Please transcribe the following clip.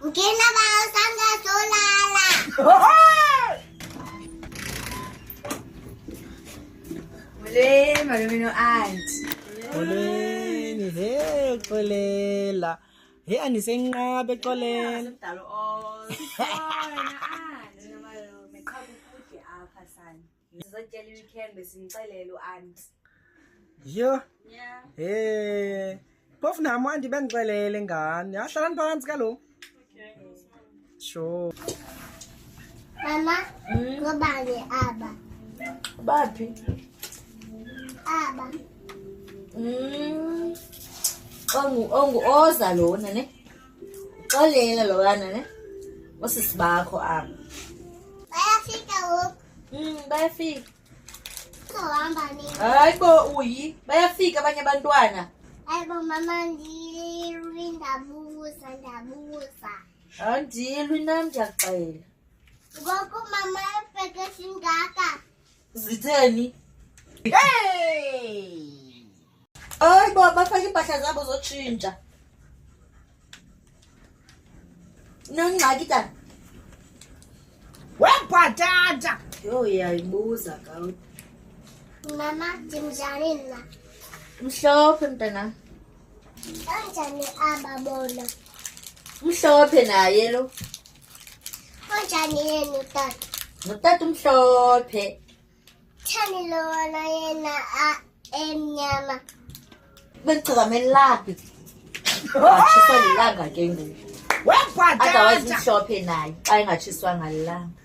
Ngina bayosanda solala. Molweni malume no-aunt. Xoleni, he xolela. He anisenqabe xolela. Mdalo wena aunt malume qha kukude apha sana. Sizotyela i-weekend besinixelela u-aunt. Yho, Yeah. he. Phofu nami anti bengixelele ngani. Hlalani phansi kaloku. Sure. Mama, ngobani aba? Baphi? Aba. Oza lona ne? Xolela lona ne? Osisi bakho apha. Bayafika ngoku. Bayafika. Sohamba nini? Hayi bo uyi. Bayafika abanye abantwana. Ayibo mama ndabuza. Andilwi nam ndiyakuxela. Ngoku mama ebheke singaka. Zitheni? Hey! Hayi bo bafake impahla zabo zotshintsha. Nongxaki tata. Webhatata. Yho uyayibuza kawuthi. Mama ndimjani na? Mhlophe mntana. Kanjani aba bona? Mhlophe naye lo. Kanjani yena tata? Ngutata umhlophe. Thani lona yena emnyama. Bengicizameni laphi. Watshiswa lilanga ke ngoku. Otherwise Webhatata. mhlophe naye xa engatshiswanga lilanga.